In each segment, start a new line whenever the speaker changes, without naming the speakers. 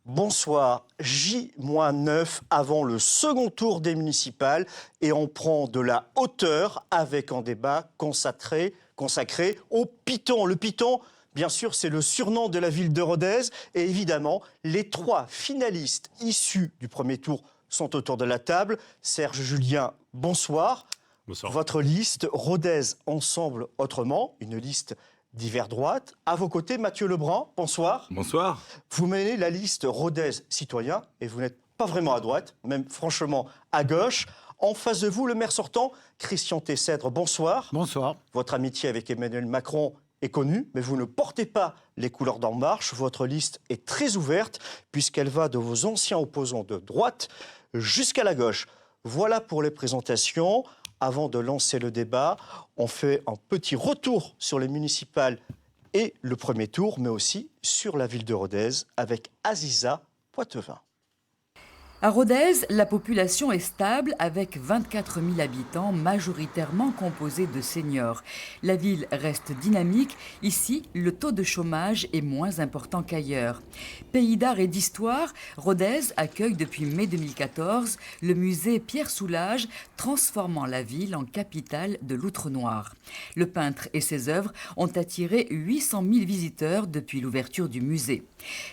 Bonsoir, J-9 avant le second tour des municipales et on prend de la hauteur avec un débat consacré au Python. Le Python, bien sûr, c'est le surnom de la ville de Rodez et évidemment, les trois finalistes issus du premier tour sont autour de la table. Serge Julien, bonsoir.
Bonsoir.
Votre liste, Rodez Ensemble Autrement, une liste d'hiver droite. À vos côtés, Mathieu Lebrun, bonsoir.
Bonsoir.
Vous menez la liste Rodez Citoyen et vous n'êtes pas vraiment à droite, même franchement à gauche. En face de vous, le maire sortant, Christian Tessèdre, bonsoir.
Bonsoir.
Votre amitié avec Emmanuel Macron est connue, mais vous ne portez pas les couleurs d'En Marche. Votre liste est très ouverte puisqu'elle va de vos anciens opposants de droite jusqu'à la gauche. Voilà pour les présentations. Avant de lancer le débat, on fait un petit retour sur les municipales et le premier tour, mais aussi sur la ville de Rodez avec Aziza Poitevin.
À Rodez, la population est stable avec 24 000 habitants, majoritairement composés de seniors. La ville reste dynamique. Ici, le taux de chômage est moins important qu'ailleurs. Pays d'art et d'histoire, Rodez accueille depuis mai 2014 le musée Pierre Soulages, transformant la ville en capitale de l'Outre-Noir. Le peintre et ses œuvres ont attiré 800 000 visiteurs depuis l'ouverture du musée.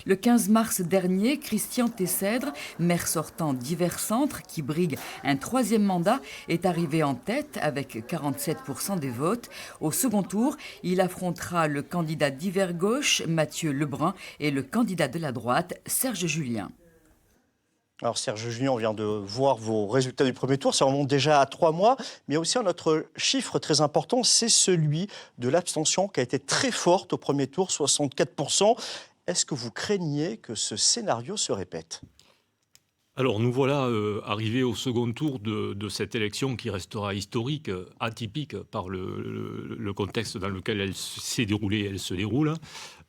Le 15 mars dernier, Christian Tessèdre, maire sortant divers centres qui brigue un troisième mandat, est arrivé en tête avec 47% des votes. Au second tour, il affrontera le candidat d'hiver gauche, Mathieu Lebrun, et le candidat de la droite, Serge Julien.
Alors Serge Julien, on vient de voir vos résultats du premier tour, ça remonte déjà à 3 mois, mais il y a aussi un autre chiffre très important, c'est celui de l'abstention qui a été très forte au premier tour, 64%. Est-ce que vous craignez que ce scénario se répète ?
Alors nous voilà arrivés au second tour de cette élection qui restera historique, atypique par le contexte dans lequel elle s'est déroulée et elle se déroule.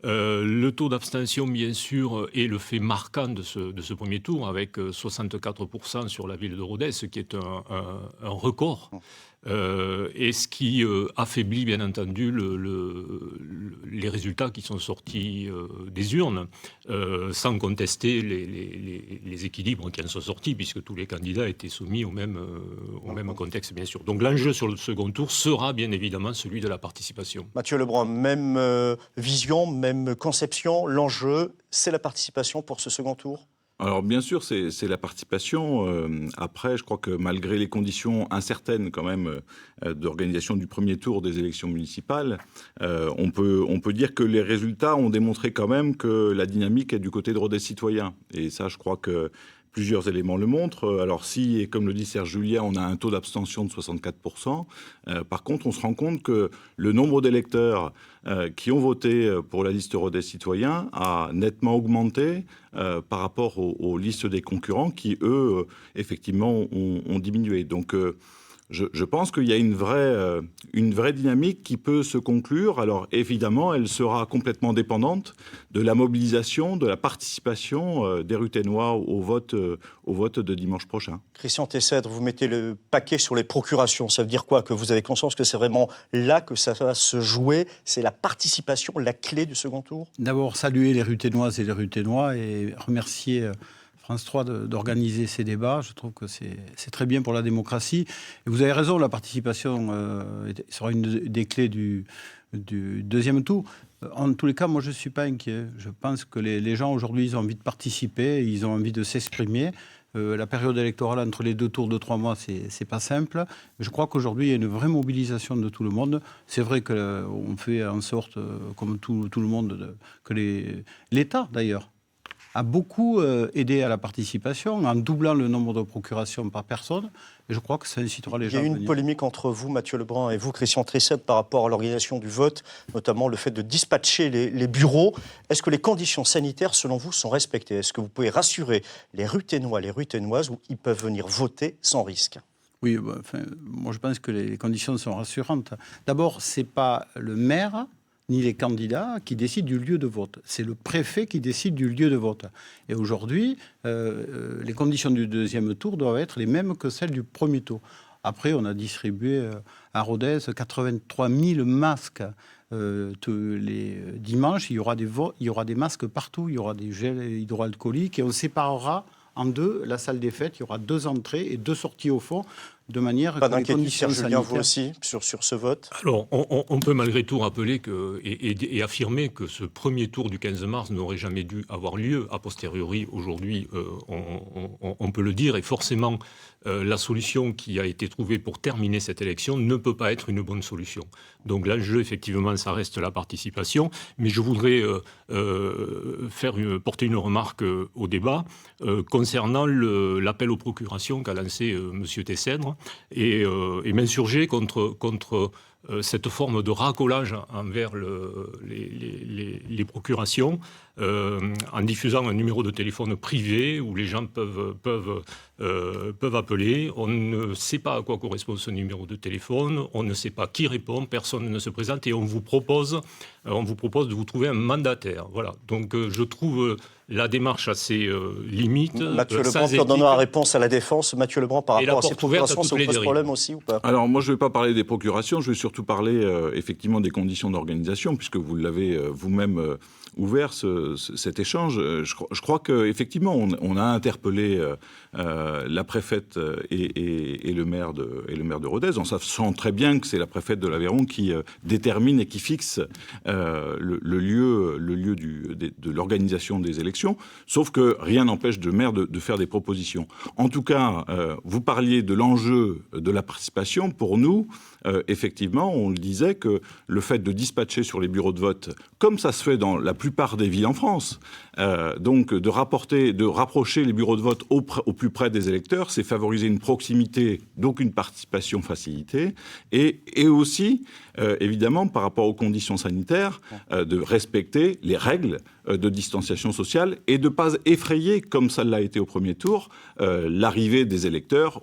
Le taux d'abstention, bien sûr, est le fait marquant de ce premier tour, avec 64% sur la ville de Rodez, ce qui est un record. Et ce qui affaiblit, bien entendu, les résultats qui sont sortis des urnes, sans contester les équilibres qui en sont sortis, puisque tous les candidats étaient soumis au même contexte, bien sûr. Donc l'enjeu sur le second tour sera, bien évidemment, celui de la participation.
Mathieu Lebrun, même vision, même conception, l'enjeu, c'est la participation pour ce second tour ?
Alors bien sûr, c'est la participation. Après, je crois que malgré les conditions incertaines quand même d'organisation du premier tour des élections municipales, on peut dire que les résultats ont démontré quand même que la dynamique est du côté de Rodez Citoyen. Et ça, je crois que plusieurs éléments le montrent. Alors si, et comme le dit Serge Julien, on a un taux d'abstention de 64%, par contre, on se rend compte que le nombre d'électeurs qui ont voté pour la liste Rodez Citoyen a nettement augmenté par rapport aux listes des concurrents qui, eux, effectivement, ont diminué. Donc, je pense qu'il y a une vraie dynamique qui peut se conclure. Alors évidemment, elle sera complètement dépendante de la mobilisation, de la participation des Ruthénois au vote de dimanche prochain.
Christian Tessèdre, vous mettez le paquet sur les procurations. Ça veut dire quoi ? Que vous avez conscience que c'est vraiment là que ça va se jouer ? C'est la participation, la clé du second tour ?
D'abord, saluer les Ruthénoises et les Ruthénois et remercier France 3 d'organiser ces débats. Je trouve que c'est très bien pour la démocratie. Et vous avez raison, la participation sera une des clés du deuxième tour. En tous les cas, moi, je ne suis pas inquiet. Je pense que les gens, aujourd'hui, ils ont envie de participer, ils ont envie de s'exprimer. La période électorale entre les deux tours de 3 mois, c'est pas simple. Je crois qu'aujourd'hui, il y a une vraie mobilisation de tout le monde. C'est vrai qu'on fait en sorte, comme tout le monde, que l'État, d'ailleurs, a beaucoup aidé à la participation en doublant le nombre de procurations par personne. Et je crois que ça incitera les gens à venir.
Il y a eu une polémique entre vous, Mathieu Lebrun, et vous, Christian Tessèdre, par rapport à l'organisation du vote, notamment le fait de dispatcher les bureaux. Est-ce que les conditions sanitaires, selon vous, sont respectées ? Est-ce que vous pouvez rassurer les Ruthénois, les Ruthénoises, où ils peuvent venir voter sans risque ?
Oui, moi je pense que les conditions sont rassurantes. D'abord, ce n'est pas le maire ni les candidats qui décident du lieu de vote. C'est le préfet qui décide du lieu de vote. Et aujourd'hui, les conditions du deuxième tour doivent être les mêmes que celles du premier tour. Après, on a distribué à Rodez 83 000 masques les dimanches, il y aura des masques partout, il y aura des gels hydroalcooliques et on séparera en deux la salle des fêtes. Il y aura 2 entrées et 2 sorties au fond, de manière
Pas
que les
d'inquiétude,
conditions
Serge Julien, vous
sanitaires...
aussi, sur ce vote?
Alors, on peut malgré tout rappeler et affirmer que ce premier tour du 15 mars n'aurait jamais dû avoir lieu. A posteriori, aujourd'hui, on peut le dire. Et forcément, la solution qui a été trouvée pour terminer cette élection ne peut pas être une bonne solution. Donc l'enjeu, effectivement, ça reste la participation. Mais je voudrais porter une remarque au débat concernant l'appel aux procurations qu'a lancé M. Tessèdre et m'insurger contre cette forme de racolage envers les procurations en diffusant un numéro de téléphone privé où les gens peuvent appeler. On ne sait pas à quoi correspond ce numéro de téléphone, on ne sait pas qui répond, personne ne se présente et on vous propose de vous trouver un mandataire. Voilà. Donc je trouve la démarche assez limite.
Mathieu Lebrun, pour donner la réponse à la défense, Mathieu Lebrun, par rapport à ces procurations, ça vous pose problème aussi ou pas?
Alors moi, je ne vais pas parler des procurations, je vais surtout parler effectivement des conditions d'organisation, puisque vous l'avez vous-même ouvert cet échange. Je crois qu'effectivement, on a interpellé la préfète et le maire de Rodez, en sachant très bien que c'est la préfète de l'Aveyron qui détermine et qui fixe le lieu de l'organisation des élections, sauf que rien n'empêche le maire de faire des propositions. En tout cas, vous parliez de l'enjeu de la participation. Pour nous, effectivement, on le disait que le fait de dispatcher sur les bureaux de vote, comme ça se fait dans la plupart des villes en France, donc de rapprocher les bureaux de vote au plus près des électeurs, c'est favoriser une proximité, donc une participation facilitée, et aussi, évidemment, par rapport aux conditions sanitaires, de respecter les règles de distanciation sociale et de ne pas effrayer, comme ça l'a été au premier tour, l'arrivée des électeurs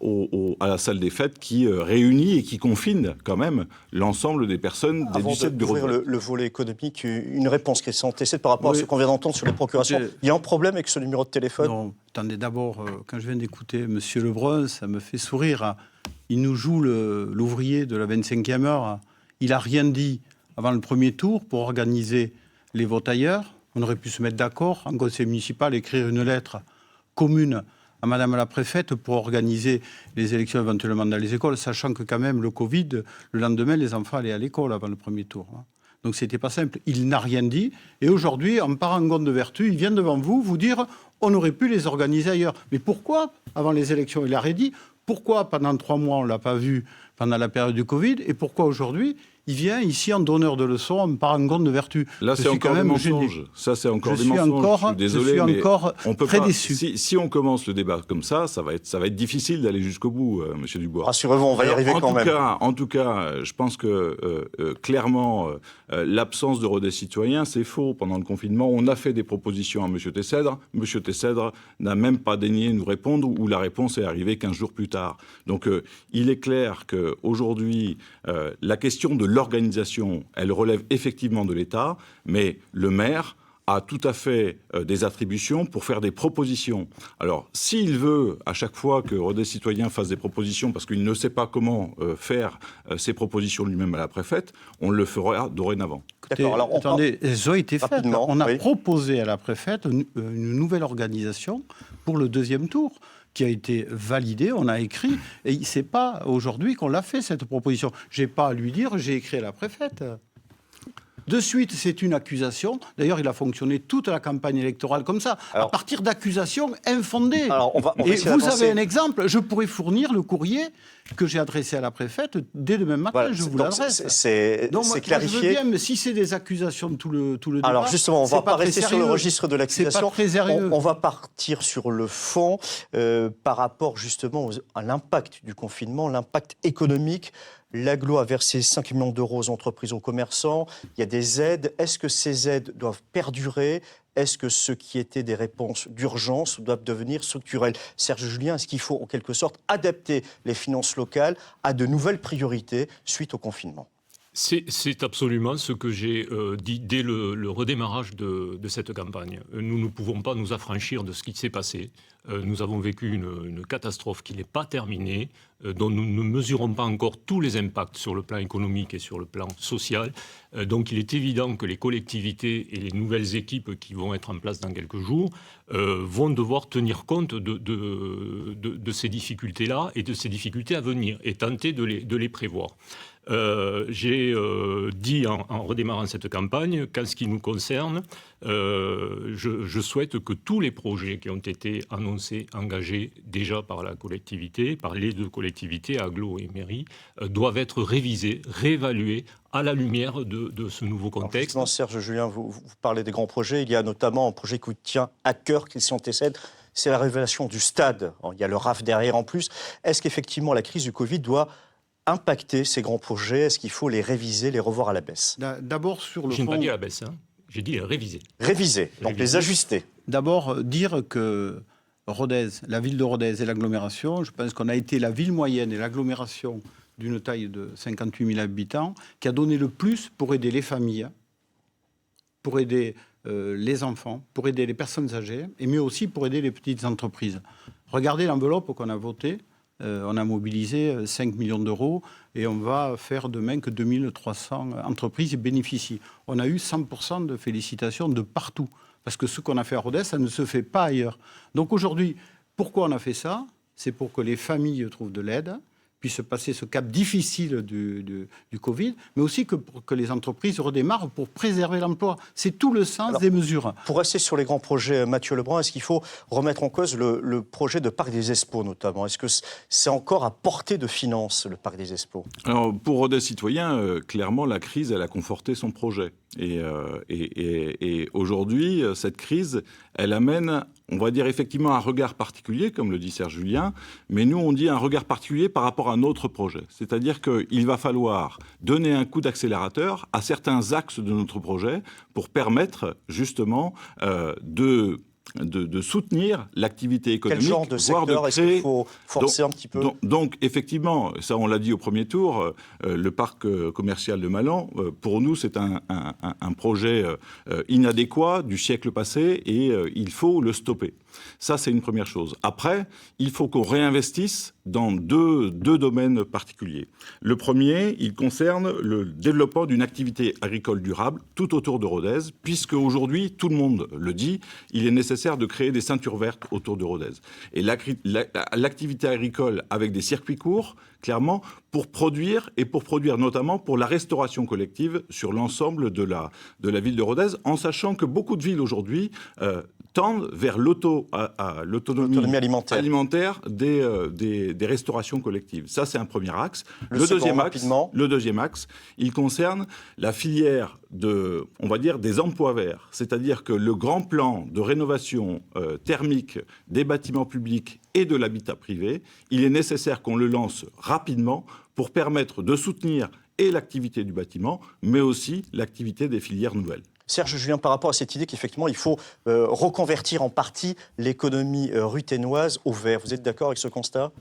à la salle des fêtes qui réunit et qui confine quand même l'ensemble des personnes des 17 bureaux de vote.
Avant le volet économique, une réponse qui est santé, par rapport à ce qu'on vient d'entendre sur les procurations. Il y a un problème avec ce numéro de téléphone?
Non, attendez, d'abord, quand je viens d'écouter M. Lebrun, ça me fait sourire. Il nous joue l'ouvrier de la 25e heure. Il n'a rien dit avant le premier tour pour organiser les votes ailleurs. On aurait pu se mettre d'accord en conseil municipal, écrire une lettre commune à Madame la préfète pour organiser les élections éventuellement dans les écoles, sachant que quand même le Covid, le lendemain, les enfants allaient à l'école avant le premier tour. Donc c'était pas simple. Il n'a rien dit. Et aujourd'hui, en parangon de vertu, il vient devant vous dire on aurait pu les organiser ailleurs. Mais pourquoi, avant les élections, il a rien dit? Pourquoi pendant 3 mois, on ne l'a pas vu pendant la période du Covid? Et pourquoi aujourd'hui, il vient ici en donneur de leçons, en parangon de vertu?
Là, c'est encore des mensonges. Ça, c'est encore des mensonges. Je suis désolé, mais on peut
très
pas,
déçu.
Si on commence le débat comme ça va être difficile d'aller jusqu'au bout, Monsieur Dubois.
Rassurez-vous, on va y arriver quand même.
En tout cas, je pense que clairement, l'absence de Rodez citoyen, c'est faux. Pendant le confinement, on a fait des propositions à Monsieur Tessèdre. Monsieur Tessèdre n'a même pas daigné nous répondre, ou la réponse est arrivée 15 jours plus tard. Donc, il est clair qu'aujourd'hui, la question de l'organisation, elle relève effectivement de l'État, mais le maire a tout à fait des attributions pour faire des propositions. Alors, s'il veut, à chaque fois que Rodez Citoyen fasse des propositions, parce qu'il ne sait pas comment faire ses propositions lui-même à la préfète, on le fera dorénavant.
D'accord, alors
attendez, elles ont été faites. On a
oui.
proposé à la préfète une nouvelle organisation pour le 2e tour, qui a été validée, on a écrit, et c'est pas aujourd'hui qu'on l'a fait, cette proposition. J'ai pas à lui dire, j'ai écrit à la préfète. De suite, c'est une accusation. D'ailleurs, il a fonctionné toute la campagne électorale comme ça, à partir d'accusations infondées.
Alors,
et vous avez un exemple, je pourrais fournir le courrier que j'ai adressé à la préfète dès demain matin, voilà, je vous l'adresse.
C'est clarifié.
Je veux bien, mais si c'est des accusations tout le débat...
Alors justement, on ne va pas rester sur le registre de l'accusation.
On
va partir sur le fond par rapport justement à l'impact du confinement, l'impact économique. L'agglo a versé 5 millions d'euros aux entreprises, aux commerçants. Il y a des aides. Est-ce que ces aides doivent perdurer? Est-ce que ce qui était des réponses d'urgence doivent devenir structurelles? Serge Julien, est-ce qu'il faut en quelque sorte adapter les finances locales à de nouvelles priorités suite au confinement?
C'est absolument ce que j'ai dit dès le redémarrage de cette campagne. Nous ne pouvons pas nous affranchir de ce qui s'est passé. Nous avons vécu une catastrophe qui n'est pas terminée, dont nous ne mesurons pas encore tous les impacts sur le plan économique et sur le plan social. Donc il est évident que les collectivités et les nouvelles équipes qui vont être en place dans quelques jours vont devoir tenir compte de ces difficultés-là et de ces difficultés à venir et tenter de les prévoir. J'ai dit en redémarrant cette campagne qu'en ce qui nous concerne, je souhaite que tous les projets qui ont été annoncés, engagés déjà par la collectivité, par les deux collectivités, agglo et mairie, doivent être révisés, réévalués à la lumière de ce nouveau contexte.
Alors, Serge Julien, vous parlez des grands projets. Il y a notamment un projet qui vous tient à cœur, Christian Tessel, c'est la révélation du stade. Il y a le RAF derrière en plus. Est-ce qu'effectivement la crise du Covid doit impacter ces grands projets? Est-ce qu'il faut les réviser, les revoir à la baisse?
D'abord, sur le fond...
Je n'ai pas dit à la baisse, hein. J'ai dit les réviser.
Réviser, donc les ajuster.
D'abord, dire que Rodez, la ville de Rodez et l'agglomération, je pense qu'on a été la ville moyenne et l'agglomération d'une taille de 58 000 habitants qui a donné le plus pour aider les familles, pour aider les enfants, pour aider les personnes âgées, et mieux aussi pour aider les petites entreprises. Regardez l'enveloppe qu'on a votée. On a mobilisé 5 millions d'euros et on va faire demain que 2300 entreprises y bénéficient. On a eu 100% de félicitations de partout. Parce que ce qu'on a fait à Rodez, ça ne se fait pas ailleurs. Donc aujourd'hui, pourquoi on a fait ça? C'est pour que les familles trouvent de l'aide, puissent passer ce cap difficile du Covid, mais aussi pour que les entreprises redémarrent pour préserver l'emploi. C'est tout le sens des mesures.
Pour rester sur les grands projets, Mathieu Lebrun, est-ce qu'il faut remettre en cause le projet de Parc des Expos notamment? Est-ce que c'est encore à portée de finance, le Parc des Expos?
Alors, pour Rodez Citoyen, clairement, la crise, elle a conforté son projet. Et aujourd'hui, cette crise, elle amène, on va dire effectivement un regard particulier, comme le dit Serge Julien, mais nous on dit un regard particulier par rapport à notre projet. C'est-à-dire qu'il va falloir donner un coup d'accélérateur à certains axes de notre projet pour permettre justement de soutenir l'activité économique.
Quel genre de secteur est-ce qu'il faut forcer un petit peu?
Donc, effectivement, ça on l'a dit au premier tour, le parc commercial de Malan, pour nous c'est un projet inadéquat du siècle passé et il faut le stopper. Ça, c'est une première chose. Après, il faut qu'on réinvestisse dans deux domaines particuliers. Le premier, il concerne le développement d'une activité agricole durable tout autour de Rodez, puisque aujourd'hui, tout le monde le dit, il est nécessaire de créer des ceintures vertes autour de Rodez. Et l'activité agricole avec des circuits courts, clairement, pour produire notamment pour la restauration collective sur l'ensemble de la ville de Rodez, en sachant que beaucoup de villes aujourd'hui tendent vers l'autonomie alimentaire des restaurations collectives. Ça, c'est un premier axe. Le deuxième axe, il concerne la filière on va dire, des emplois verts. C'est-à-dire que le grand plan de rénovation thermique des bâtiments publics et de l'habitat privé, il est nécessaire qu'on le lance rapidement pour permettre de soutenir et l'activité du bâtiment, mais aussi l'activité des filières nouvelles.
Serge Julien, par rapport à cette idée qu'effectivement il faut reconvertir en partie l'économie ruthénoise au vert, vous êtes d'accord avec ce constat?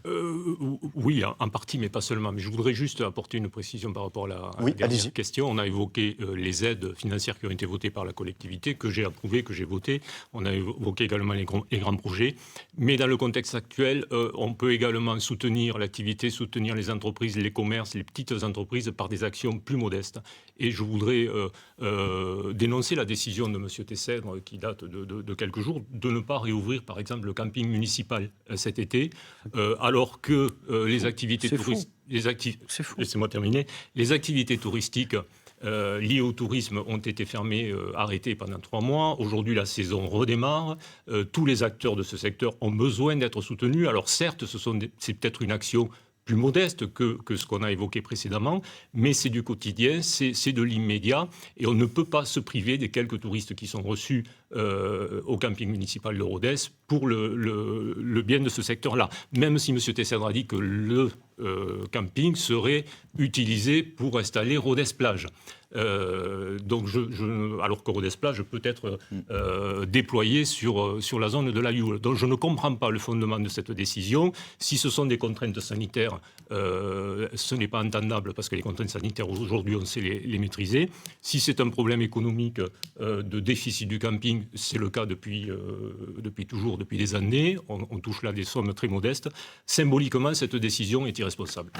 Oui, en partie, mais pas seulement. Mais je voudrais juste apporter une précision par rapport à la dernière question. On a évoqué les aides financières qui ont été votées par la collectivité, que j'ai approuvées, que j'ai votées. On a évoqué également les grands projets. Mais dans le contexte actuel, on peut également soutenir l'activité, soutenir les entreprises, les commerces, les petites entreprises par des actions plus modestes. Et je voudrais dénoncer la décision de M. Tessel, qui date de quelques jours, de ne pas réouvrir, par exemple, le camping municipal cet été, alors que les activités touristiques... Laissez-moi terminer. Les activités touristiques liées au tourisme ont été fermées, arrêtées pendant 3 mois. Aujourd'hui, la saison redémarre. Tous les acteurs de ce secteur ont besoin d'être soutenus. Alors certes, c'est peut-être une action plus modeste que ce qu'on a évoqué précédemment, mais c'est du quotidien, c'est de l'immédiat, et on ne peut pas se priver des quelques touristes qui sont reçus au camping municipal de Rodez pour le bien de ce secteur-là. Même si M. Tessèdre a dit que le camping serait utilisé pour installer Rodez Plage. Donc alors que Rodez Plage peut être déployé sur la zone de la Lioule. Donc je ne comprends pas le fondement de cette décision. Si ce sont des contraintes sanitaires, ce n'est pas entendable parce que les contraintes sanitaires aujourd'hui on sait les maîtriser. Si c'est un problème économique de déficit du camping, c'est le cas depuis toujours, depuis des années. On touche là des sommes très modestes. Symboliquement, cette décision est irresponsable.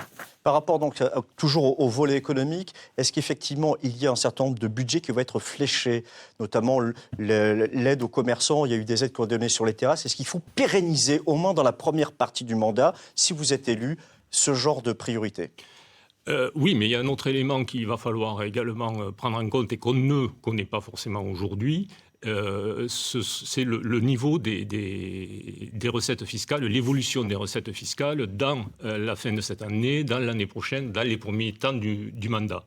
Par rapport donc toujours au volet économique, est-ce qu'effectivement il y a un certain nombre de budgets qui vont être fléchés, notamment l'aide aux commerçants, il y a eu des aides qu'on a données sur les terrasses. Est-ce qu'il faut pérenniser, au moins dans la première partie du mandat, si vous êtes élu, ce genre de priorité ?
Oui, mais il y a un autre élément qu'il va falloir également prendre en compte et qu'on ne connaît pas forcément aujourd'hui. C'est le niveau des recettes fiscales, l'évolution des recettes fiscales dans la fin de cette année, dans l'année prochaine, dans les premiers temps du mandat.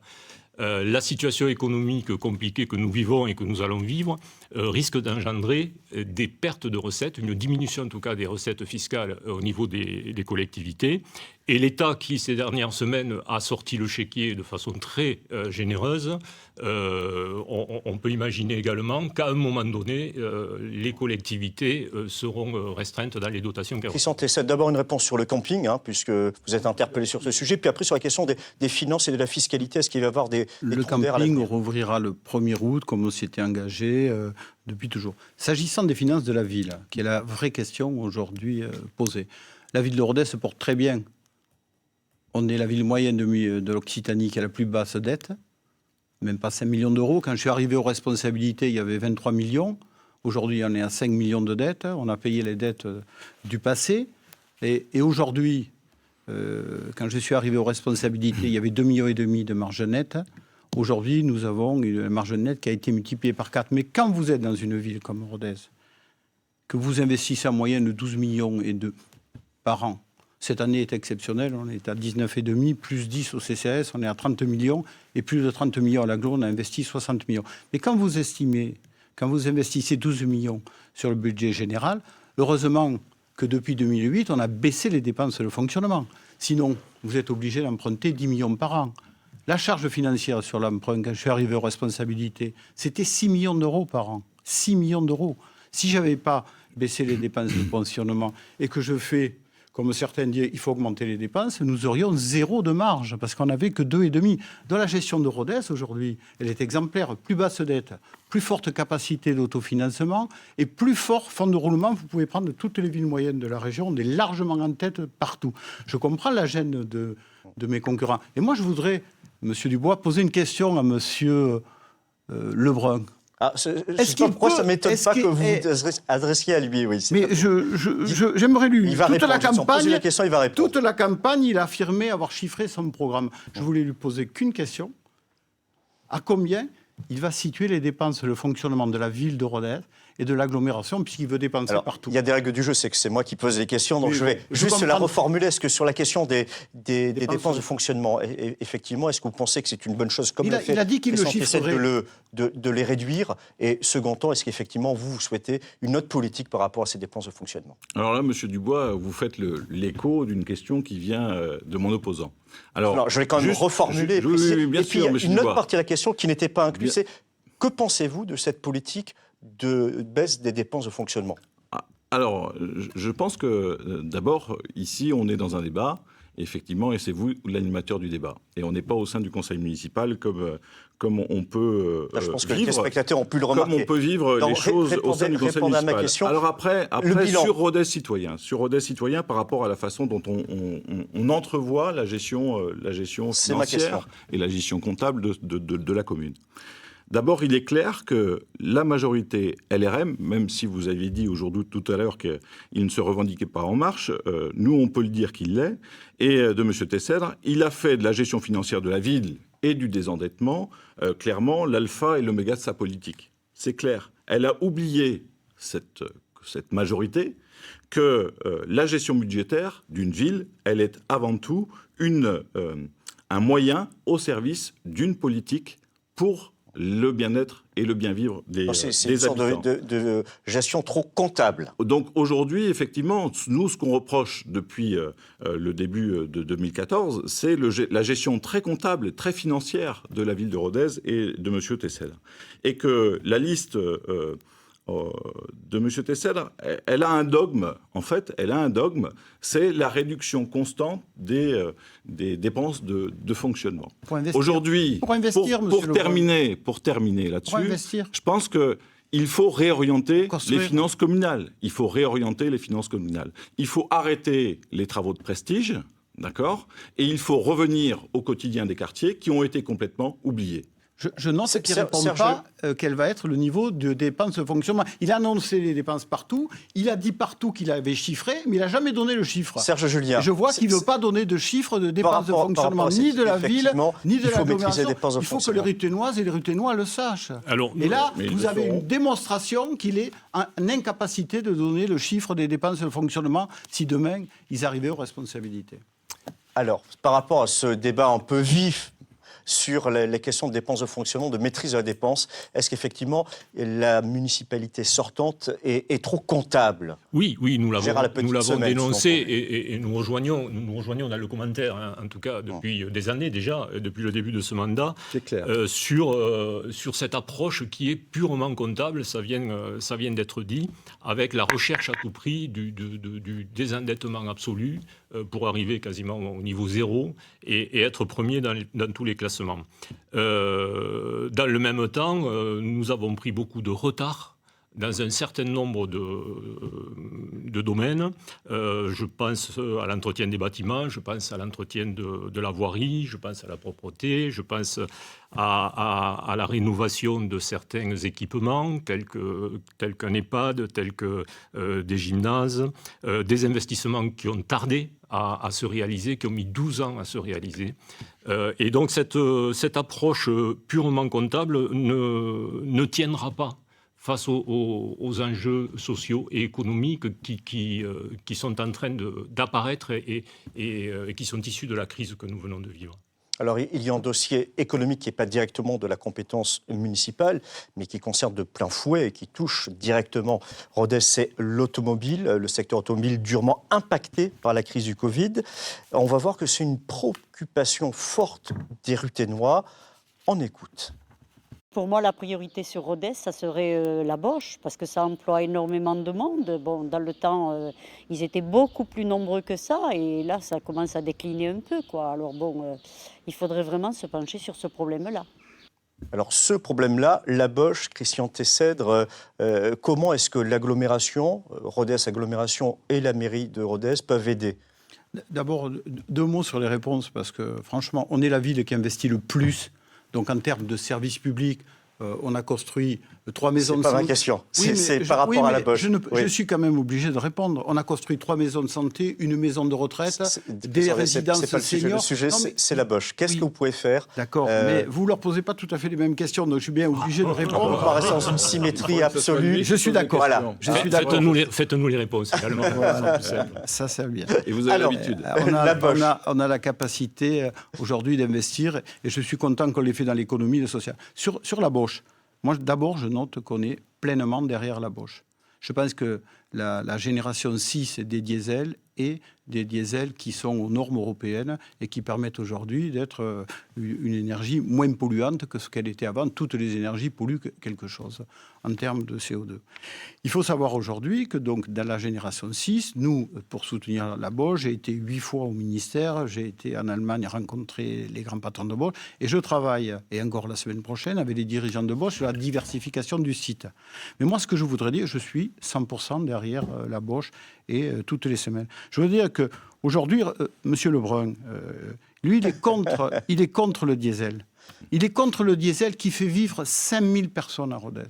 La situation économique compliquée que nous vivons et que nous allons vivre risque d'engendrer des pertes de recettes, une diminution en tout cas des recettes fiscales au niveau des collectivités. Et l'État qui, ces dernières semaines, a sorti le chéquier de façon très généreuse, on peut imaginer également qu'à un moment donné, les collectivités seront restreintes dans les dotations qu'elles reçoivent.
Christian Tessèdre, d'abord une réponse sur le camping, puisque vous êtes interpellé sur ce sujet, puis après sur la question des finances et de la fiscalité, est-ce qu'il va y avoir des
Le
trous d'air à
camping
l'avenir ?
rouvrira le 1er août, comme on s'était engagé depuis toujours. S'agissant des finances de la ville, qui est la vraie question aujourd'hui posée, la ville de Rodez se porte très bien. On est la ville moyenne de l'Occitanie qui a la plus basse dette, même pas 5 millions d'euros. Quand je suis arrivé aux responsabilités, il y avait 23 millions. Aujourd'hui, on est à 5 millions de dettes. On a payé les dettes du passé. Et aujourd'hui, quand je suis arrivé aux responsabilités, il y avait 2,5 millions de marge nette. Aujourd'hui, nous avons une marge nette qui a été multipliée par 4. Mais quand vous êtes dans une ville comme Rodez, que vous investissez en moyenne de 12 millions par an, cette année est exceptionnelle, on est à 19,5, plus 10 au CCAS, on est à 30 millions, et plus de 30 millions à l'aglo, on a investi 60 millions. Mais quand vous investissez 12 millions sur le budget général, heureusement que depuis 2008, on a baissé les dépenses de fonctionnement. Sinon, vous êtes obligé d'emprunter 10 millions par an. La charge financière sur l'emprunt, quand je suis arrivé aux responsabilités, c'était 6 millions d'euros par an. 6 millions d'euros. Si je n'avais pas baissé les dépenses de fonctionnement et que je fais, comme certains disent, il faut augmenter les dépenses, nous aurions 0 de marge, parce qu'on n'avait que 2,5. Dans la gestion de Rodez, aujourd'hui, elle est exemplaire. Plus basse dette, plus forte capacité d'autofinancement et plus fort fonds de roulement. Vous pouvez prendre toutes les villes moyennes de la région, on est largement en tête partout. Je comprends la gêne de mes concurrents. Et moi, je voudrais, Monsieur Dubois, poser une question à Monsieur Lebrun.
Je ne sais pas pourquoi ça ne m'étonne pas que vous vous adressiez à lui. Oui,
mais j'aimerais lui.
Il va répondre.
Toute la campagne, il a affirmé avoir chiffré son programme. Je voulais lui poser qu'une question. À combien il va situer les dépenses, le fonctionnement de la ville de Rodez et de l'agglomération, puisqu'il veut dépenser partout.
Il y a des règles du jeu, c'est que c'est moi qui pose les questions, donc je vais juste la reformuler. Est-ce que sur la question des dépenses de fonctionnement, effectivement, est-ce que vous pensez que c'est une bonne chose, comme
il a dit qu'il le chiffrerait,
de les réduire? Et second temps, est-ce qu'effectivement, vous souhaitez une autre politique par rapport à ces dépenses de fonctionnement?
Alors là, Monsieur Dubois, vous faites l'écho d'une question qui vient de mon opposant. Alors,
je vais quand même reformuler.
Bien
et puis,
sûr,
il y a une autre partie de la question qui n'était pas incluse, c'est que pensez-vous de cette politique de baisse des dépenses de fonctionnement?
Alors, je pense que, d'abord, ici, on est dans un débat, effectivement, et c'est vous l'animateur du débat. Et on n'est pas au sein du conseil municipal comme on peut
je pense que les spectateurs ont pu le remarquer.
Comme on peut vivre les choses au sein du conseil municipal.
À ma question,
alors après sur Rodez Citoyen, par rapport à la façon dont on entrevoit la gestion financière et la gestion comptable de la commune. D'abord, il est clair que la majorité LRM, même si vous aviez dit aujourd'hui tout à l'heure qu'il ne se revendiquait pas En Marche, nous on peut le dire qu'il l'est, et de M. Tessèdre, il a fait de la gestion financière de la ville et du désendettement, clairement, l'alpha et l'oméga de sa politique. C'est clair. Elle a oublié, cette majorité, que la gestion budgétaire d'une ville, elle est avant tout un moyen au service d'une politique pour le bien-être et le bien-vivre des
C'est une sorte
habitants.
de gestion trop comptable.
Donc aujourd'hui, effectivement, nous, ce qu'on reproche depuis le début de 2014, c'est la gestion très comptable, très financière de la ville de Rodez et de M. Tessel. Et que la liste de M. Tessel, elle a un dogme, en fait, c'est la réduction constante des dépenses de fonctionnement. Aujourd'hui, pour terminer là-dessus, je pense que il faut réorienter les finances communales. Il faut arrêter les travaux de prestige, d'accord ? Et il faut revenir au quotidien des quartiers qui ont été complètement oubliés.
Je note qu'il ne répond pas quel va être le niveau de dépenses de fonctionnement. Il a annoncé les dépenses partout, il a dit partout qu'il avait chiffré, mais il n'a jamais donné le chiffre.
Serge Julien.
Et je vois qu'il ne veut pas donner de chiffre de dépenses de fonctionnement, ni de la ville, ni de l'agglomération. Il faut que les Ruténoises et les Ruténois le sachent. Et là, vous avez une démonstration qu'il est en incapacité de donner le chiffre des dépenses de fonctionnement si demain, ils arrivaient aux responsabilités.
Alors, par rapport à ce débat un peu vif sur les questions de dépenses de fonctionnement, de maîtrise de la dépense, est-ce qu'effectivement la municipalité sortante est trop comptable ?
Oui, nous l'avons dénoncé et nous rejoignons dans le commentaire, hein, en tout cas depuis des années déjà, depuis le début de ce mandat, sur cette approche qui est purement comptable, ça vient d'être dit, avec la recherche à tout prix du désendettement absolu pour arriver quasiment au niveau zéro et être premier dans tous les classements. Dans le même temps, nous avons pris beaucoup de retard dans un certain nombre de domaines. Je pense à l'entretien des bâtiments, je pense à l'entretien de la voirie, je pense à la propreté, je pense à la rénovation de certains équipements, tels qu'un EHPAD, tels que des gymnases, des investissements qui ont tardé à se réaliser, qui ont mis 12 ans à se réaliser. Et donc cette approche purement comptable ne tiendra pas face aux enjeux sociaux et économiques qui sont en train d'apparaître et qui sont issus de la crise que nous venons de vivre.
Alors, il y a un dossier économique qui n'est pas directement de la compétence municipale, mais qui concerne de plein fouet et qui touche directement Rodez, c'est l'automobile, le secteur automobile durement impacté par la crise du Covid. On va voir que c'est une préoccupation forte des Ruténois. On écoute.
Pour moi, la priorité sur Rodez, ça serait la Bosch, parce que ça emploie énormément de monde. Bon, dans le temps, ils étaient beaucoup plus nombreux que ça, et là, ça commence à décliner un peu, quoi. Alors bon, il faudrait vraiment se pencher sur ce problème-là.
Alors, ce problème-là, la Bosch, Christian Tessèdre, comment est-ce que l'agglomération, Rodez Agglomération et la mairie de Rodez peuvent aider ?
D'abord, 2 mots sur les réponses, parce que franchement, on est la ville qui investit le plus. Donc en termes de services publics, on a construit 3 maisons de santé.
C'est pas ma question, c'est par rapport à la Bosch.
Je suis quand même obligé de répondre. On a construit 3 maisons de santé, une maison de retraite, des résidences seniors.
Le sujet, c'est la Bosch. Qu'est-ce que vous pouvez faire ?
D'accord, mais vous ne leur posez pas tout à fait les mêmes questions, donc je suis bien obligé de répondre.
On va rester dans une symétrie absolue.
Je suis d'accord.
Voilà.
Faites-nous les réponses également.
Ça, c'est bien.
Et vous avez l'habitude.
On a la capacité aujourd'hui d'investir, et je suis content qu'on l'ait fait dans l'économie et le social. Sur la Bosch, moi, d'abord, je note qu'on est pleinement derrière la Bosch. Je pense que la génération 6 des diesels et des diesels qui sont aux normes européennes et qui permettent aujourd'hui d'être une énergie moins polluante que ce qu'elle était avant. Toutes les énergies polluent quelque chose en termes de CO2. Il faut savoir aujourd'hui que donc, dans la génération 6, nous, pour soutenir la Bosch, j'ai été 8 fois au ministère, j'ai été en Allemagne rencontrer les grands patrons de Bosch et je travaille, et encore la semaine prochaine, avec les dirigeants de Bosch sur la diversification du site. Mais moi, ce que je voudrais dire, je suis 100% derrière la Bosch et toutes les semaines. Je veux dire qu'aujourd'hui, M. Lebrun, lui, il est contre le diesel. Il est contre le diesel qui fait vivre 5000 personnes à Rodez,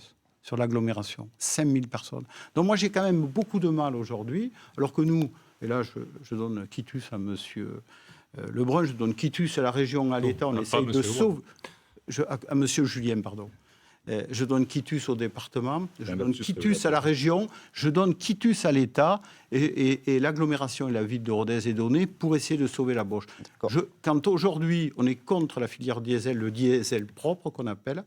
sur l'agglomération. 5000 personnes. Donc moi, j'ai quand même beaucoup de mal aujourd'hui, alors que nous, et là, je donne quitus à M. Lebrun, je donne quitus à la région, à l'État, on essaye de sauver... à M. Julien, pardon. Je donne quitus au département, je donne quitus à la région, je donne quitus à l'État et l'agglomération et la ville de Rodez est donnée pour essayer de sauver la Bosch. Quand aujourd'hui on est contre la filière diesel, le diesel propre qu'on appelle,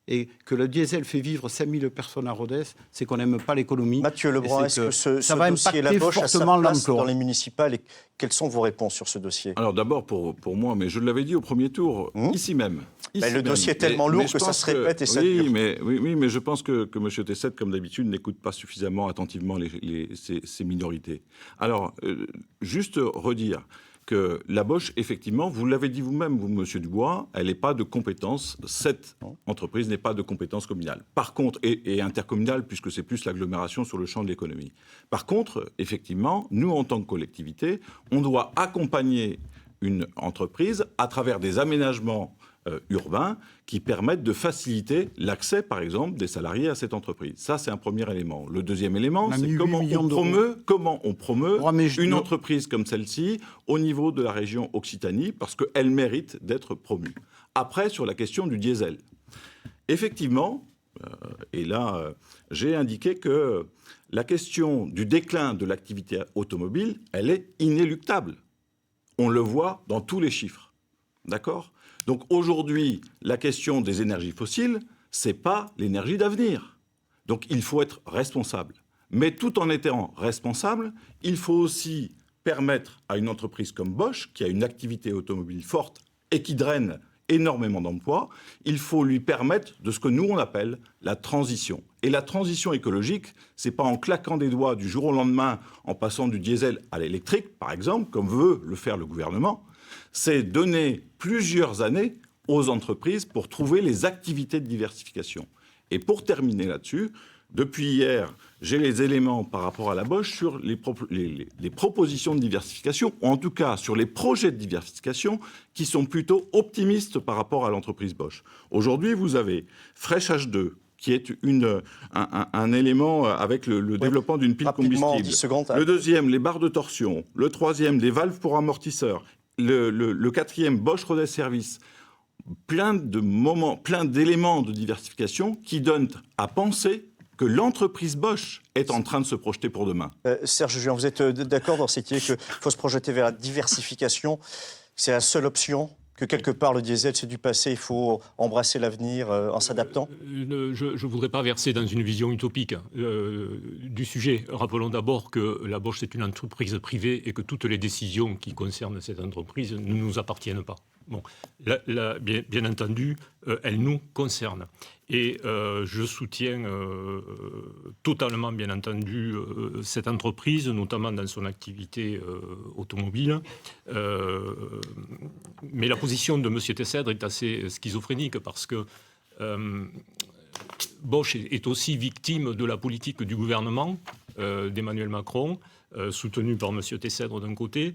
et que le diesel fait vivre 5000 personnes à Rodez, c'est qu'on n'aime pas l'économie.
Mathieu Lebrun, est-ce que ce
va
dossier La
impacter
Boche a sa
fortement
place
l'emploi
dans les municipales et quelles sont vos réponses sur ce dossier?
Alors d'abord, pour moi, mais je l'avais dit au premier tour, ici même.
Le dossier est tellement lourd que ça se répète et ça dure.
Oui, mais je pense que M. Tesset, comme d'habitude, n'écoute pas suffisamment attentivement ces minorités. Alors, juste redire que la Boche, effectivement, vous l'avez dit vous-même, vous, M. Dubois, elle n'est pas de compétence, cette entreprise n'est pas de compétence communale. Par contre, et intercommunale, puisque c'est plus l'agglomération sur le champ de l'économie. Par contre, effectivement, nous, en tant que collectivité, on doit accompagner une entreprise à travers des aménagements urbains qui permettent de faciliter l'accès, par exemple, des salariés à cette entreprise. Ça, c'est un premier élément. Le deuxième élément, c'est comment on promeut une entreprise comme celle-ci au niveau de la région Occitanie, parce qu'elle mérite d'être promue. Après, sur la question du diesel. Effectivement, et là, j'ai indiqué que la question du déclin de l'activité automobile, elle est inéluctable. On le voit dans tous les chiffres. D'accord ? Donc aujourd'hui, la question des énergies fossiles, ce n'est pas l'énergie d'avenir. Donc il faut être responsable. Mais tout en étant responsable, il faut aussi permettre à une entreprise comme Bosch, qui a une activité automobile forte et qui draine énormément d'emplois, il faut lui permettre de ce que nous on appelle la transition. Et la transition écologique, c'est pas en claquant des doigts du jour au lendemain, en passant du diesel à l'électrique, par exemple, comme veut le faire le gouvernement. C'est donner plusieurs années aux entreprises pour trouver les activités de diversification. Et pour terminer là-dessus, depuis hier, j'ai les éléments par rapport à la Boche sur les propositions de diversification, ou en tout cas sur les projets de diversification qui sont plutôt optimistes par rapport à l'entreprise Bosch. Aujourd'hui, vous avez Fresh H2, qui est un élément avec le développement d'une pile combustible.
10 secondes.
Le deuxième, les barres de torsion. Le troisième, les valves pour amortisseurs. Le quatrième, Bosch Rodez Service. Plein d'éléments de diversification qui donnent à penser que l'entreprise Bosch est en train de se projeter pour demain.
Serge Juin, vous êtes d'accord dans cette idée qu'il faut se projeter vers la diversification? C'est la seule option? Que quelque part le diesel c'est du passé, il faut embrasser l'avenir en s'adaptant?
Je ne voudrais pas verser dans une vision utopique du sujet. Rappelons d'abord que la Bosch c'est une entreprise privée et que toutes les décisions qui concernent cette entreprise ne nous appartiennent pas. Bon, bien entendu, elle nous concerne. Et je soutiens totalement, bien entendu, cette entreprise, notamment dans son activité automobile. Mais la position de M. Tessèdre est assez schizophrénique parce que Bosch est aussi victime de la politique du gouvernement d'Emmanuel Macron, soutenu par M. Tessèdre d'un côté,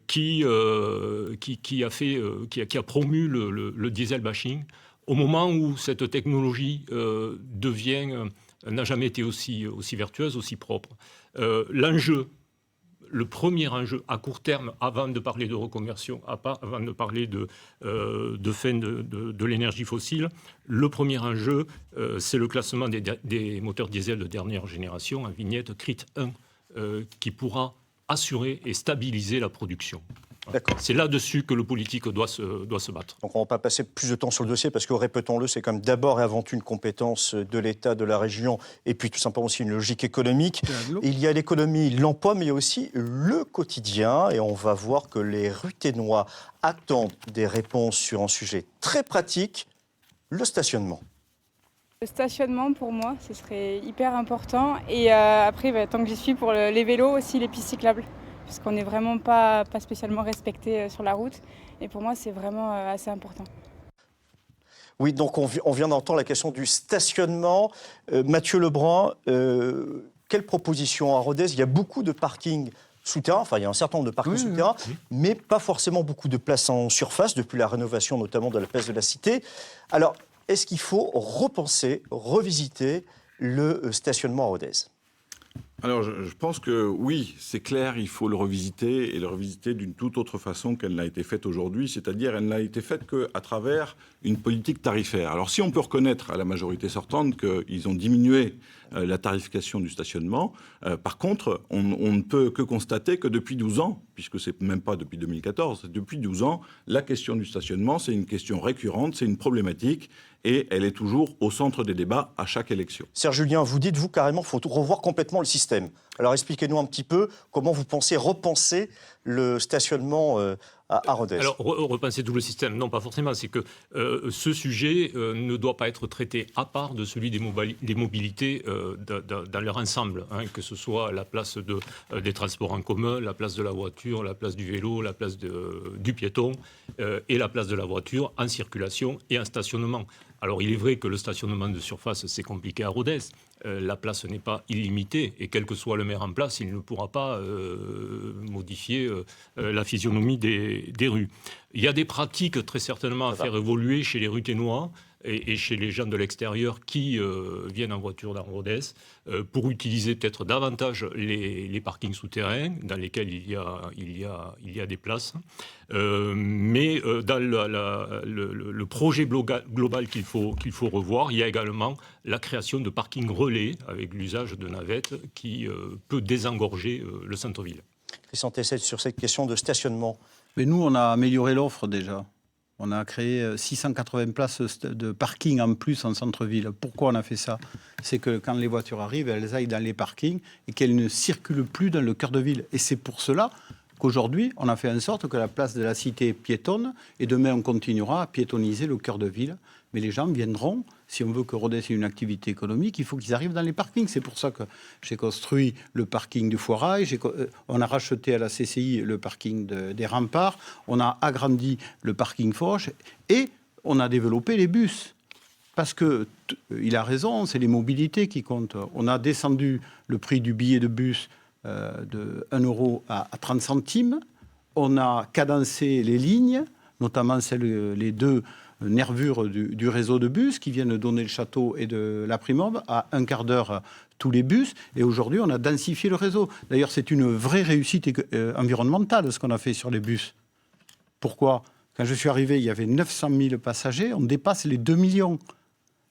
qui a promu le diesel bashing au moment où cette technologie n'a jamais été aussi vertueuse, aussi propre. Le premier enjeu à court terme, avant de parler de reconversion, avant de parler de fin de l'énergie fossile, le premier enjeu, c'est le classement des moteurs diesel de dernière génération en vignette CRIT 1, qui pourra assurer et stabiliser la production. C'est là-dessus que le politique doit se battre.
Donc on ne va pas passer plus de temps sur le dossier parce que, répétons-le, c'est comme d'abord et avant tout une compétence de l'État, de la région et puis tout simplement aussi une logique économique. Il y a l'économie, l'emploi, mais il y a aussi le quotidien et on va voir que les Ruthénois attendent des réponses sur un sujet très pratique, le stationnement.
Le stationnement, pour moi, ce serait hyper important. Et après, tant que j'y suis, pour les vélos aussi, les pistes cyclables. Parce qu'on n'est vraiment pas spécialement respecté sur la route. Et pour moi, c'est vraiment assez important.
Oui, donc on vient d'entendre la question du stationnement. Mathieu Lebrun, quelle proposition à Rodez? Il y a beaucoup de parkings souterrains, enfin il y a un certain nombre de parkings souterrains, mais pas forcément beaucoup de places en surface, depuis la rénovation notamment de la place de la Cité. Alors, est-ce qu'il faut repenser, revisiter le stationnement à Rodez?
Alors, je pense que oui, c'est clair, il faut le revisiter, et le revisiter d'une toute autre façon qu'elle n'a été faite aujourd'hui, c'est-à-dire elle n'a été faite qu'à travers une politique tarifaire. Alors, si on peut reconnaître à la majorité sortante qu'ils ont diminué la tarification du stationnement, par contre, on ne peut que constater que depuis 12 ans, puisque c'est même pas depuis 2014, depuis 12 ans, la question du stationnement, c'est une question récurrente, c'est une problématique, et elle est toujours au centre des débats à chaque élection.
Serge Julien, vous dites, vous, carrément, qu'il faut revoir complètement le système. Alors expliquez-nous un petit peu comment vous pensez repenser le stationnement à Rodez.
Alors, repenser tout le système, non, pas forcément. C'est que ce sujet ne doit pas être traité à part de celui des mobilités dans leur ensemble, hein, que ce soit la place des transports en commun, la place de la voiture, la place du vélo, la place du piéton et la place de la voiture en circulation et en stationnement. Alors, il est vrai que le stationnement de surface, c'est compliqué à Rodez. La place n'est pas illimitée et quel que soit le maire en place, il ne pourra pas modifier la physionomie des rues. Il y a des pratiques très certainement à faire évoluer chez les Ruthénois et chez les gens de l'extérieur qui viennent en voiture dans Rodez pour utiliser peut-être davantage les parkings souterrains dans lesquels il y a des places. Mais dans le projet global qu'il faut revoir, il y a également la création de parkings relais avec l'usage de navettes qui peut désengorger le centre-ville.
Christian Tesset, sur cette question de stationnement.
Mais nous, on a amélioré l'offre déjà. On a créé 680 places de parking en plus en centre-ville. Pourquoi on a fait ça? C'est que quand les voitures arrivent, elles aillent dans les parkings et qu'elles ne circulent plus dans le cœur de ville. Et c'est pour cela qu'aujourd'hui, on a fait en sorte que la place de la Cité piétonne, et demain, on continuera à piétonniser le cœur de ville. Mais les gens viendront, si on veut que Rodez ait une activité économique, il faut qu'ils arrivent dans les parkings. C'est pour ça que j'ai construit le parking du Foirail, on a racheté à la CCI le parking des Remparts, on a agrandi le parking Foch, et on a développé les bus. Parce qu'il a raison, c'est les mobilités qui comptent. On a descendu le prix du billet de bus de 1 euro à 30 centimes. On a cadencé les lignes, notamment les deux nervures du réseau de bus qui viennent donner le château et de la Primauve à un quart d'heure tous les bus. Et aujourd'hui, on a densifié le réseau. D'ailleurs, c'est une vraie réussite environnementale ce qu'on a fait sur les bus. Pourquoi? Quand je suis arrivé, il y avait 900 000 passagers. On dépasse les 2 millions.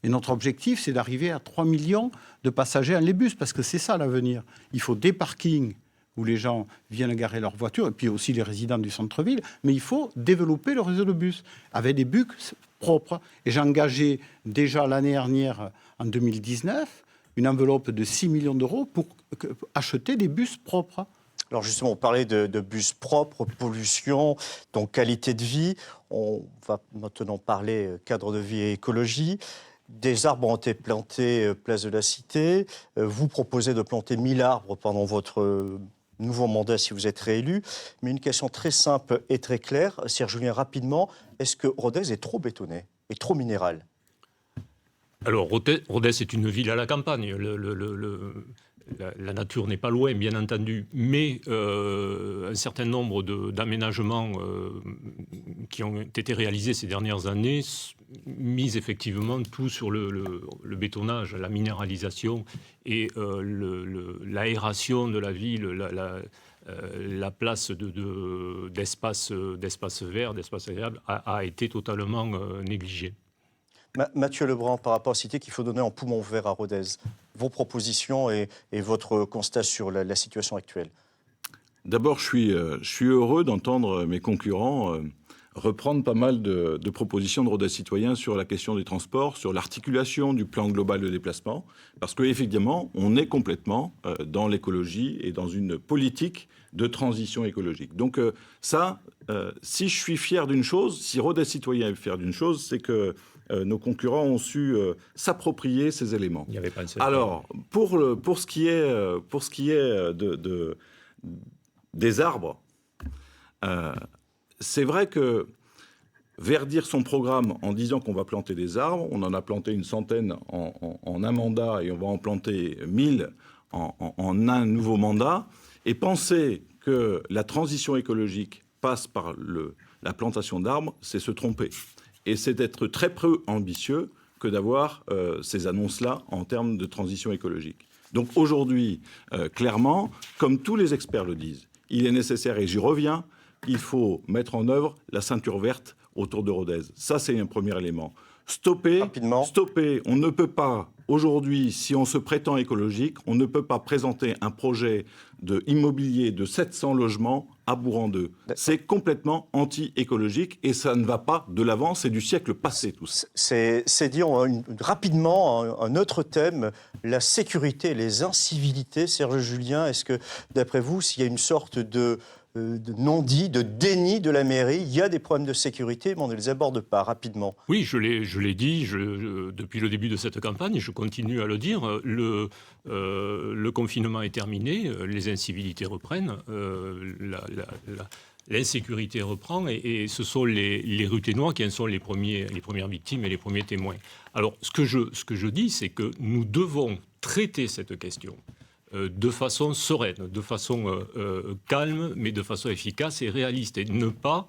Et notre objectif, c'est d'arriver à 3 millions de passagers dans les bus, parce que c'est ça l'avenir. Il faut des parkings où les gens viennent garer leur voiture, et puis aussi les résidents du centre-ville, mais il faut développer le réseau de bus avec des bus propres. Et j'ai engagé déjà l'année dernière, en 2019, une enveloppe de 6 millions d'euros pour acheter des bus propres.
Alors justement, on parlait de bus propres, pollution, donc qualité de vie. On va maintenant parler cadre de vie et écologie. Des arbres ont été plantés place de la Cité. Vous proposez de planter 1000 arbres pendant votre nouveau mandat si vous êtes réélu. Mais une question très simple et très claire, Serge Julien, rapidement, est-ce que Rodez est trop bétonné et trop minéral?
Alors, Rodez est une ville à la campagne. La nature n'est pas loin, bien entendu, mais un certain nombre d'aménagements qui ont été réalisés ces dernières années misent effectivement tout sur le bétonnage, la minéralisation et l'aération de la ville, la place d'espace vert, d'espace agréable a été totalement négligée.
Mathieu Lebrun, par rapport à Cité qu'il faut donner en poumon vert à Rodez, vos propositions et votre constat sur la situation actuelle.
D'abord, je suis heureux d'entendre mes concurrents reprendre pas mal de propositions de Rodez Citoyen sur la question des transports, sur l'articulation du plan global de déplacement, parce qu'effectivement, on est complètement dans l'écologie et dans une politique de transition écologique. Donc si je suis fier d'une chose, si Rodez Citoyen est fier d'une chose, c'est que nos concurrents ont su s'approprier ces éléments.
Il y avait pas une seule
Alors, pour ce qui est des arbres, c'est vrai que verdir son programme en disant qu'on va planter des arbres, on en a planté une centaine en un mandat et on va en planter 1000 en un nouveau mandat, et penser que la transition écologique passe par la plantation d'arbres, c'est se tromper. Et c'est d'être très peu ambitieux que d'avoir ces annonces-là en termes de transition écologique. Donc aujourd'hui, clairement, comme tous les experts le disent, il est nécessaire, et j'y reviens, il faut mettre en œuvre la ceinture verte autour de Rodez. Ça, c'est un premier élément. Stopper, on ne peut pas, aujourd'hui, si on se prétend écologique, on ne peut pas présenter un projet immobilier de 700 logements à Bourg-en-Deux. C'est complètement anti-écologique et ça ne va pas de l'avant, c'est du siècle passé tout ça.
C'est dit rapidement un autre thème, la sécurité, les incivilités. Serge Julien, est-ce que, d'après vous, s'il y a une sorte de non-dit, de déni de la mairie, il y a des problèmes de sécurité, mais on ne les aborde pas rapidement?
Oui, je l'ai dit depuis le début de cette campagne, je continue à le dire. Le confinement est terminé, les incivilités reprennent, l'insécurité reprend, et ce sont les Ruténois qui en sont les premières victimes et les premiers témoins. Alors, ce que je dis, c'est que nous devons traiter cette question de façon sereine, de façon calme, mais de façon efficace et réaliste, et ne pas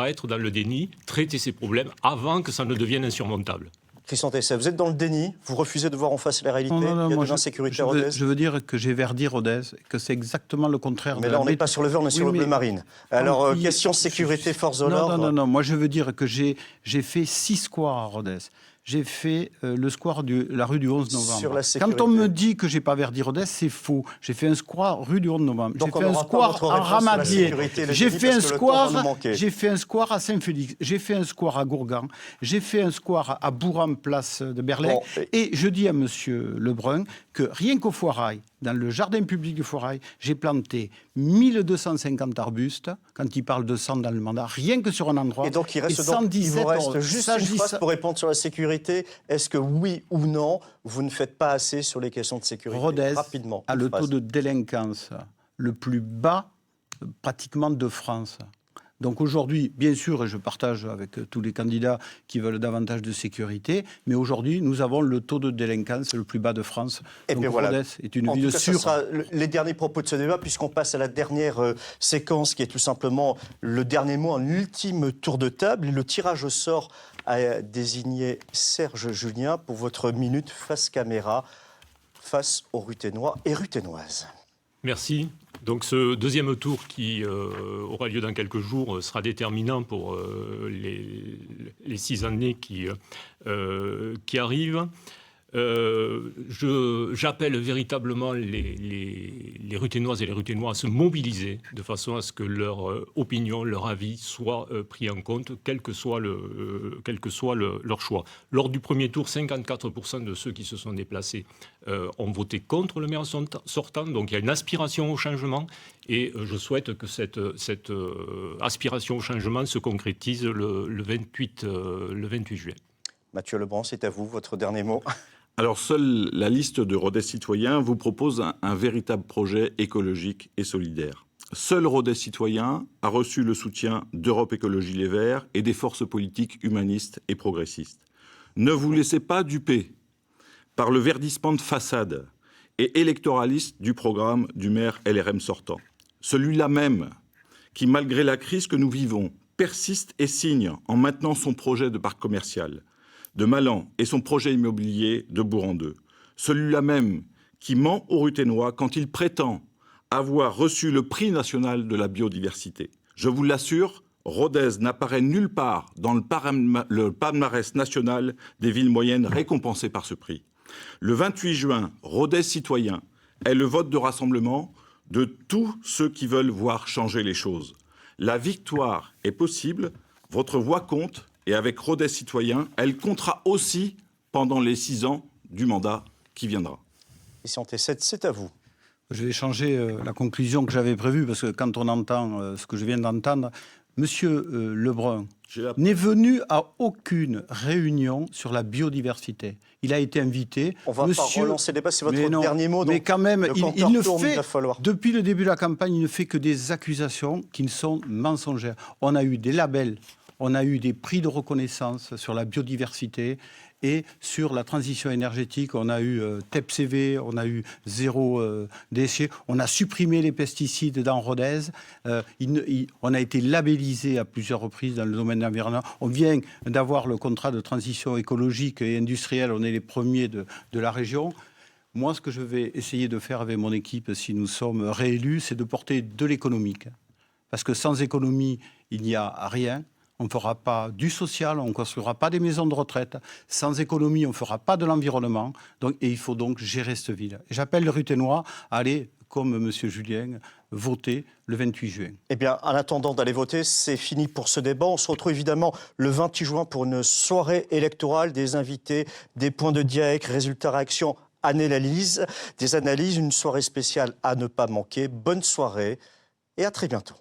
être dans le déni, traiter ces problèmes avant que ça ne devienne insurmontable.
Christian Tesset, vous êtes dans le déni, vous refusez de voir en face la réalité,
non,
il y a
moi,
de l'insécurité à Rodez.
Je veux dire que j'ai verdi Rodez, que c'est exactement le contraire.
Mais là, on n'est pas sur le vert, on est sur le bleu marine. Alors, question sécurité, force de l'ordre.
Non, moi je veux dire que j'ai fait 6 squares à Rodez. J'ai fait le square de la rue du 11 novembre.
Sur la sécurité.
Quand on me dit que j'ai pas verdi Rodez, c'est faux. J'ai fait un square rue du 11 novembre. J'ai fait un square à Ramadier. J'ai fait un square à Saint-Félix. J'ai fait un square à Gourgan. J'ai fait un square à Bourran, place de Berlay. Bon, et je dis à monsieur Lebrun que rien qu'au Foirail, dans le jardin public du Foirail, j'ai planté 1250 arbustes, quand il parle de 100 dans le mandat, rien que sur un endroit.
Et donc, il vous reste juste une phrase pour répondre sur la sécurité. Est-ce que oui ou non, vous ne faites pas assez sur les questions de sécurité?
Rodez
rapidement,
a le taux de délinquance le plus bas pratiquement de France. Donc aujourd'hui, bien sûr, et je partage avec tous les candidats qui veulent davantage de sécurité, mais aujourd'hui, nous avons le taux de délinquance le plus bas de France.
Et
donc
bien voilà.
Rodez est une ville sûre.
Ce sera les derniers propos de ce débat, puisqu'on passe à la dernière séquence, qui est tout simplement le dernier mot, un ultime tour de table. Et le tirage au sort a désigné Serge Julien pour votre minute face caméra, face aux Ruténois et Ruténoises.
Merci. Donc ce deuxième tour qui aura lieu dans quelques jours sera déterminant pour les 6 années qui arrivent. J'appelle véritablement les Ruténoises et les Ruténois à se mobiliser de façon à ce que leur opinion, leur avis soient pris en compte, quel que soit leur choix. Lors du premier tour, 54% de ceux qui se sont déplacés ont voté contre le maire sortant, donc il y a une aspiration au changement, et je souhaite que cette aspiration au changement se concrétise le 28 juillet.
Mathieu Lebrun, c'est à vous, votre dernier mot.
Alors, seule la liste de Rodez Citoyens vous propose un véritable projet écologique et solidaire. Seul Rodez Citoyen a reçu le soutien d'Europe Écologie Les Verts et des forces politiques humanistes et progressistes. Ne vous laissez pas duper par le verdissement de façade et électoraliste du programme du maire LRM sortant. Celui-là même qui, malgré la crise que nous vivons, persiste et signe en maintenant son projet de parc commercial de Malan et son projet immobilier de Bourg-en-Deux. Celui-là même qui ment aux Ruténois quand il prétend avoir reçu le prix national de la biodiversité. Je vous l'assure, Rodez n'apparaît nulle part dans le palmarès national des villes moyennes récompensées par ce prix. Le 28 juin, Rodez Citoyen est le vote de rassemblement de tous ceux qui veulent voir changer les choses. La victoire est possible, votre voix compte, et avec Rodez Citoyen, elle comptera aussi pendant les 6 ans du mandat qui viendra.
Christian Tesset, c'est à vous.
Je vais changer la conclusion que j'avais prévue, parce que quand on entend ce que je viens d'entendre, Monsieur Lebrun n'est venu à aucune réunion sur la biodiversité. Il a été invité.
On va pas relancer le débat, c'est votre dernier mot.
Mais quand même, il ne fait,
falloir...
depuis le début de la campagne, il ne fait que des accusations qui sont mensongères. On a eu des labels, on a eu des prix de reconnaissance sur la biodiversité et sur la transition énergétique. On a eu TEPCV, on a eu zéro déchet, on a supprimé les pesticides dans Rodez. On a été labellisé à plusieurs reprises dans le domaine de l'environnement. On vient d'avoir le contrat de transition écologique et industrielle, on est les premiers de la région. Moi, ce que je vais essayer de faire avec mon équipe, si nous sommes réélus, c'est de porter de l'économique. Parce que sans économie, il n'y a rien. On ne fera pas du social, on ne construira pas des maisons de retraite. Sans économie, on ne fera pas de l'environnement. Et il faut donc gérer cette ville. J'appelle les Ruthénois à aller, comme M. Julien, voter le 28 juin.
Eh bien, en attendant d'aller voter, c'est fini pour ce débat. On se retrouve évidemment le 28 juin pour une soirée électorale, des invités, des points de dialogue, résultats, réactions, analyses, une soirée spéciale à ne pas manquer. Bonne soirée et à très bientôt.